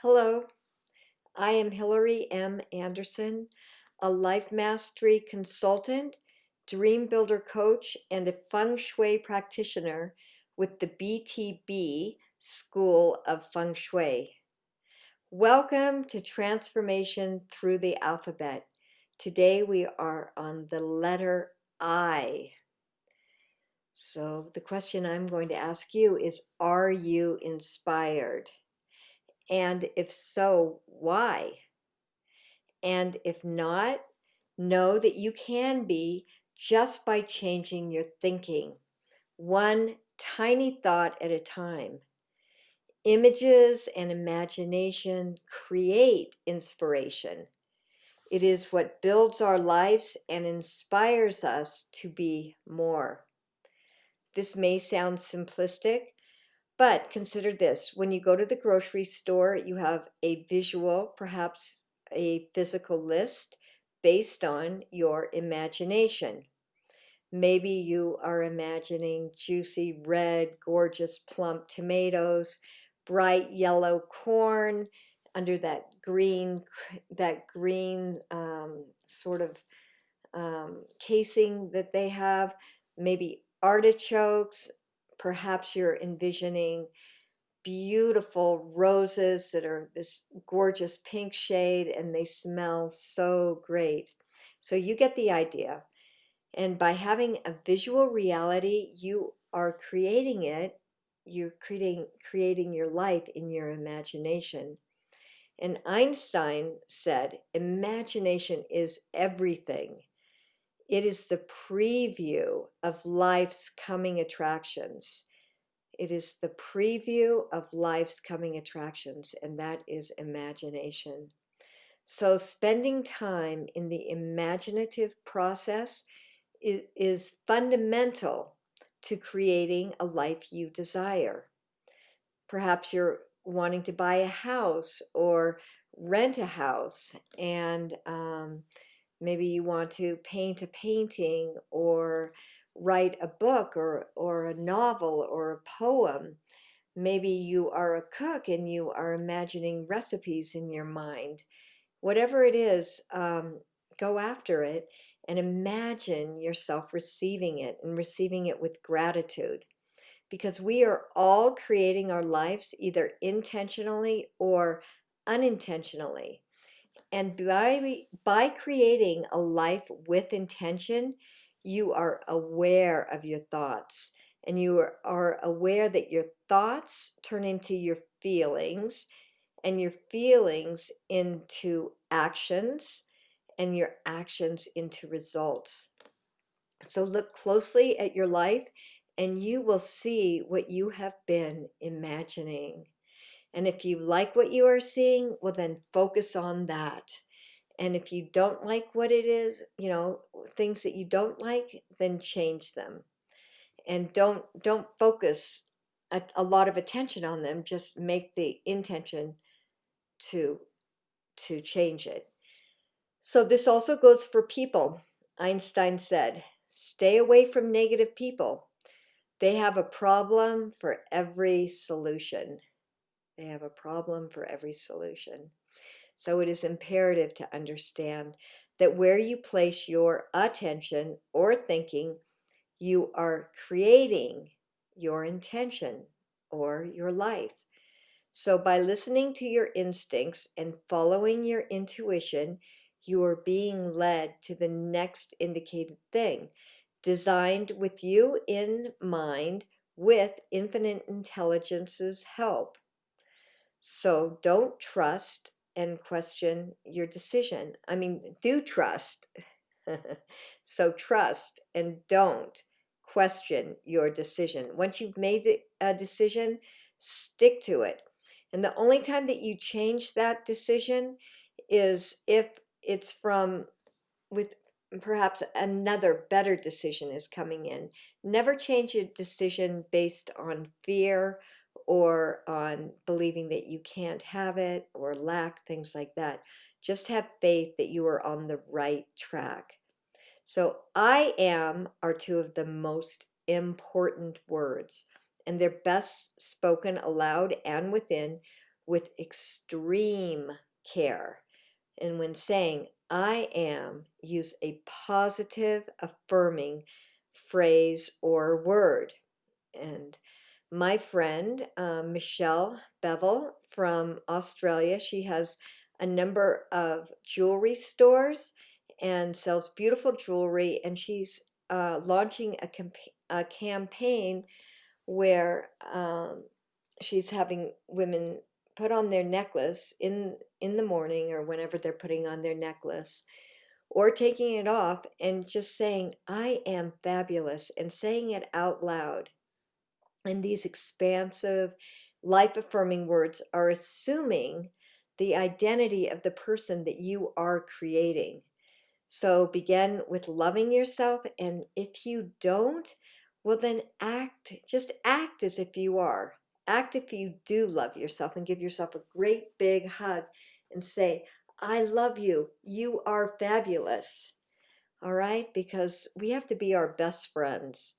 Hello, I am Hillary M. Anderson, a life mastery consultant, dream builder coach, and a Feng Shui practitioner with the BTB School of Feng Shui. Welcome to Transformation Through the Alphabet. Today we are on the letter I. So the question I'm going to ask you is, are you inspired? And if so, why? And if not, know that you can be just by changing your thinking, one tiny thought at a time. Images and imagination create inspiration. It is what builds our lives and inspires us to be more. This may sound simplistic, but consider this. When you go to the grocery store, you have a visual, perhaps a physical list based on your imagination. Maybe you are imagining juicy red, gorgeous plump tomatoes, bright yellow corn under that green sort of casing that they have, maybe artichokes. Perhaps you're envisioning beautiful roses that are this gorgeous pink shade and they smell so great. So you get the idea. And by having a visual reality, you are creating it. You're creating your life in your imagination. And Einstein said, imagination is everything. It is the preview of life's coming attractions. It is the preview of life's coming attractions, and that is imagination. So, spending time in the imaginative process is fundamental to creating a life you desire. Perhaps you're wanting to buy a house or rent a house, and maybe you want to paint a painting or write a book or a novel or a poem. Maybe you are a cook and you are imagining recipes in your mind. Whatever it is, go after it and imagine yourself receiving it and receiving it with gratitude. Because we are all creating our lives either intentionally or unintentionally. And by creating a life with intention, you are aware of your thoughts. And you are aware that your thoughts turn into your feelings, and your feelings into actions, and your actions into results. So look closely at your life, and you will see what you have been imagining. And if you like what you are seeing, well, then focus on that. And if you don't like what it is, things that you don't like, then change them. And don't focus a lot of attention on them. Just make the intention to change it. So this also goes for people. Einstein said, "Stay away from negative people. They have a problem for every solution." They have a problem for every solution. So it is imperative to understand that where you place your attention or thinking, you are creating your intention or your life. So by listening to your instincts and following your intuition, you are being led to the next indicated thing, designed with you in mind with infinite intelligence's help. So don't trust and question your decision. I mean, do trust. So trust and don't question your decision. Once you've made a decision, stick to it. And the only time that you change that decision is if it's from with perhaps another better decision is coming in. Never change a decision based on fear or on believing that you can't have it or lack, things like that. Just have faith that you are on the right track. So I am are two of the most important words, and they're best spoken aloud and within with extreme care. And when saying I am, use a positive, affirming phrase or word. And my friend, Michelle Bevel from Australia, she has a number of jewelry stores and sells beautiful jewelry. And she's launching a campaign where she's having women put on their necklace in the morning or whenever they're putting on their necklace or taking it off and just saying, I am fabulous, and saying it out loud. And these expansive, life affirming words are assuming the identity of the person that you are creating. So begin with loving yourself. And if you don't, well, then just act as if you are. Act if you do love yourself and give yourself a great big hug and say, I love you. You are fabulous. All right? Because we have to be our best friends.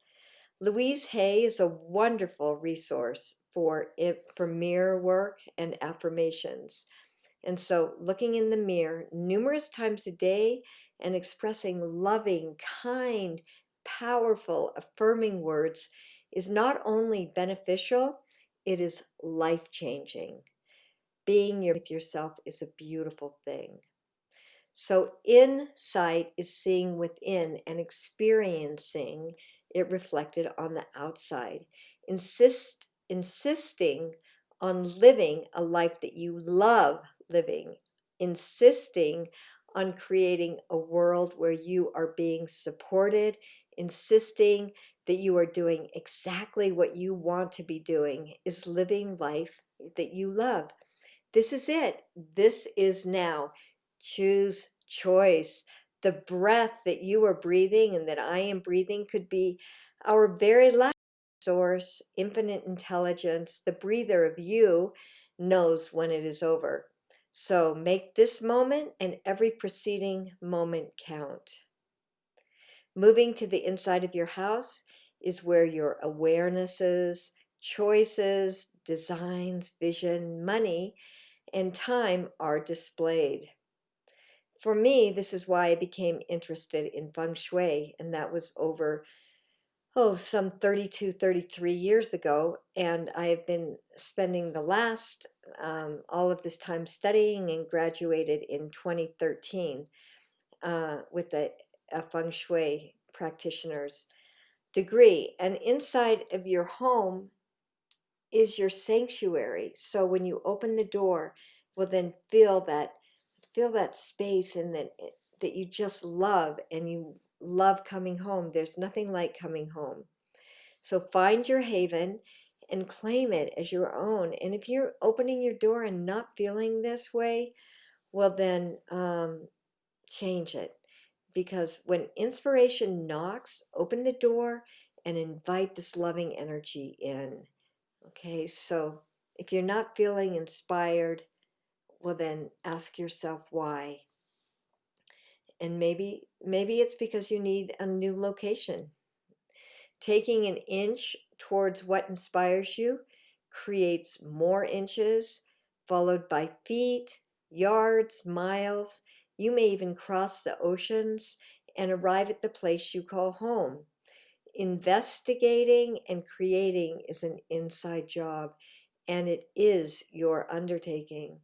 Louise Hay is a wonderful resource for mirror work and affirmations. And so, looking in the mirror numerous times a day and expressing loving, kind, powerful, affirming words is not only beneficial, it is life changing. Being with yourself is a beautiful thing. So, insight is seeing within and experiencing it reflected on the outside. Insisting on living a life that you love living, insisting on creating a world where you are being supported, insisting that you are doing exactly what you want to be doing is living life that you love. This is it. This is now. Choose choice. The breath that you are breathing and that I am breathing could be our very last source, infinite intelligence. The breather of you knows when it is over. So make this moment and every preceding moment count. Moving to the inside of your house is where your awarenesses, choices, designs, vision, money, and time are displayed. For me, this is why I became interested in Feng Shui, and that was over, some 32, 33 years ago. And I have been spending the last, all of this time studying and graduated in 2013 with a Feng Shui practitioner's degree. And inside of your home is your sanctuary. So when you open the door, well, then feel that space and that you just love, and you love coming home. There's nothing like coming home. So find your haven and claim it as your own. And if you're opening your door and not feeling this way, well, then change it. Because when inspiration knocks, open the door and invite this loving energy in. Okay, so if you're not feeling inspired, well, then ask yourself why. And maybe it's because you need a new location. Taking an inch towards what inspires you creates more inches, followed by feet, yards, miles. You may even cross the oceans and arrive at the place you call home. Investigating and creating is an inside job, and it is your undertaking.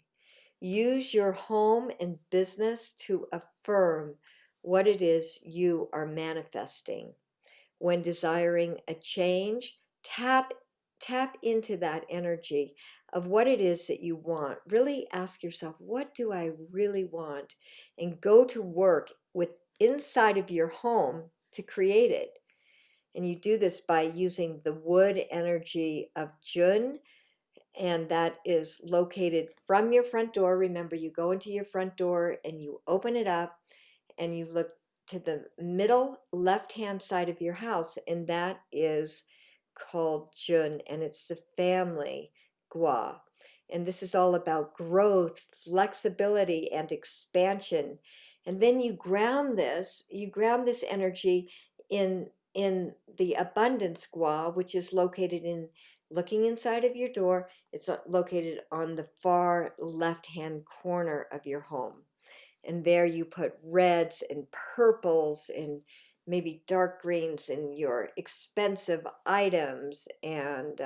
Use your home and business to affirm what it is you are manifesting. When desiring a change, tap into that energy of what it is that you want. Really ask yourself, what do I really want? And go to work with inside of your home to create it. And you do this by using the wood energy of Jun, and that is located from your front door. Remember, you go into your front door and you open it up and you look to the middle left hand side of your house, and that is called Jun, and it's the family Gua. And this is all about growth, flexibility, and expansion. And then you ground this energy in the abundance Gua, which is located in looking inside of your door. It's located on the far left-hand corner of your home. And there you put reds and purples and maybe dark greens and your expensive items and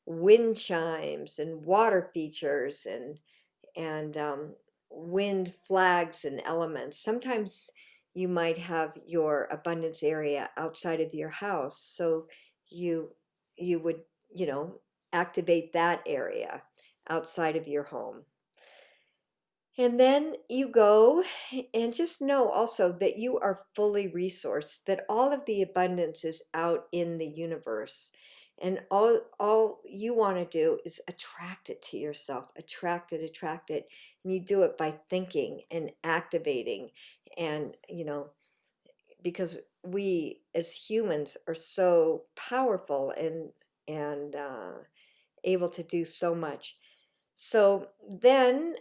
wind chimes and water features and wind flags and elements. Sometimes you might have your abundance area outside of your house, so you you would, you know, activate that area outside of your home. And then you go and just know also that you are fully resourced, that all of the abundance is out in the universe. And all you want to do is attract it to yourself, attract it, attract it. And you do it by thinking and activating. And, because we as humans are so powerful and able to do so much. So then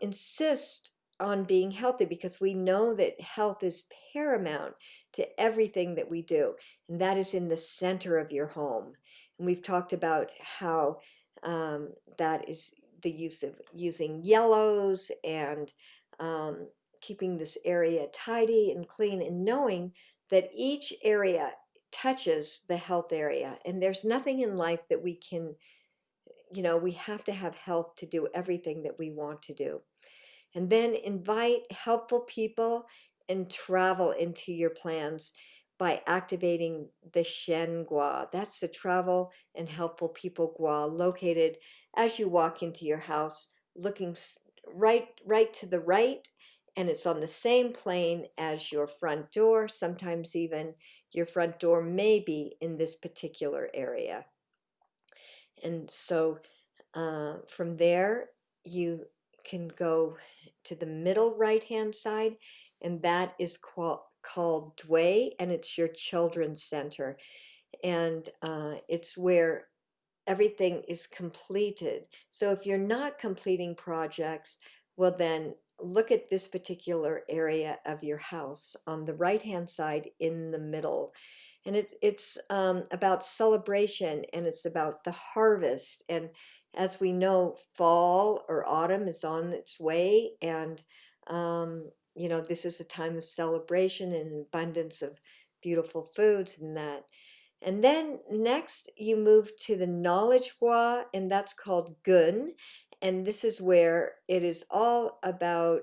insist on being healthy, because we know that health is paramount to everything that we do, and that is in the center of your home. And we've talked about how that is the use of using yellows and um, keeping this area tidy and clean, and knowing that each area touches the health area, and there's nothing in life that we can, we have to have health to do everything that we want to do. And then invite helpful people and travel into your plans by activating the Shen Gua. That's the travel and helpful people Gua, located as you walk into your house, looking right to the right, and it's on the same plane as your front door. Sometimes even your front door may be in this particular area. And so from there, you can go to the middle right-hand side, and that is called Dway, and it's your children's center. And it's where everything is completed. So if you're not completing projects, well, then look at this particular area of your house on the right-hand side in the middle. And it's about celebration, and it's about the harvest. And as we know, fall or autumn is on its way, and this is a time of celebration and abundance of beautiful foods and that. And then next you move to the knowledge gua, and that's called gun. And this is where it is all about,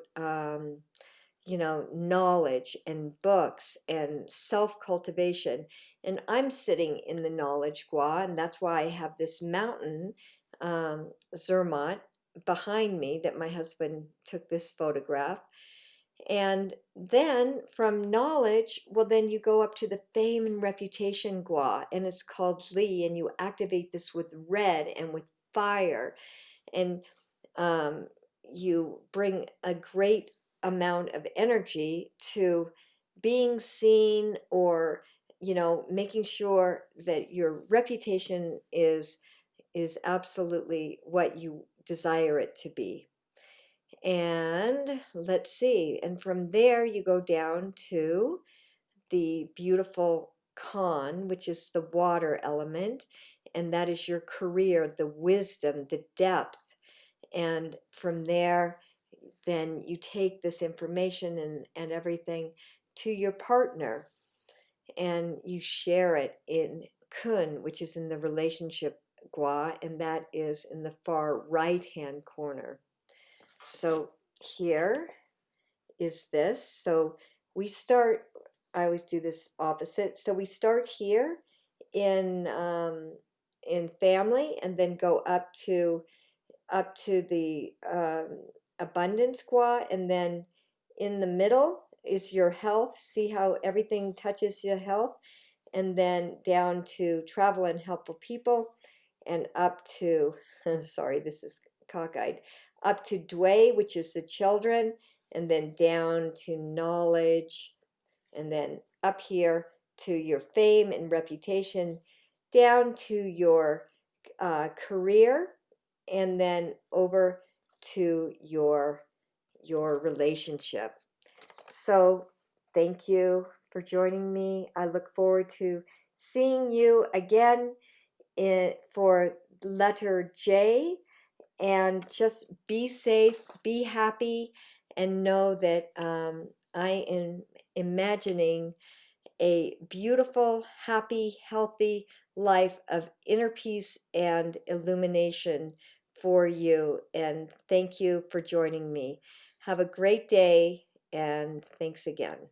knowledge and books and self-cultivation. And I'm sitting in the knowledge gua, and that's why I have this mountain, Zermatt, behind me that my husband took this photograph. And then from knowledge, well, then you go up to the fame and reputation gua, and it's called Li, and you activate this with red and with fire. And um, you bring a great amount of energy to being seen, or making sure that your reputation is absolutely what you desire it to be. And let's see, and from there you go down to the beautiful Kan, which is the water element, and that is your career, the wisdom, the depth. And from there, then you take this information and everything to your partner, and you share it in Kun, which is in the relationship Gua, and that is in the far right hand corner. So here is this. So we start, I always do this opposite. So we start here in family, and then go up to the abundance gua, and then in the middle is your health. See how everything touches your health, and then down to travel and helpful people, and up to sorry, this is cockeyed, up to Dway, which is the children, and then down to knowledge, and then up here to your fame and reputation, down to your career, and then over to your relationship. So thank you for joining me. I look forward to seeing you again for letter J, and just be safe, be happy, and know that I am imagining a beautiful, happy, healthy life of inner peace and illumination for you. And thank you for joining me. Have a great day, and thanks again.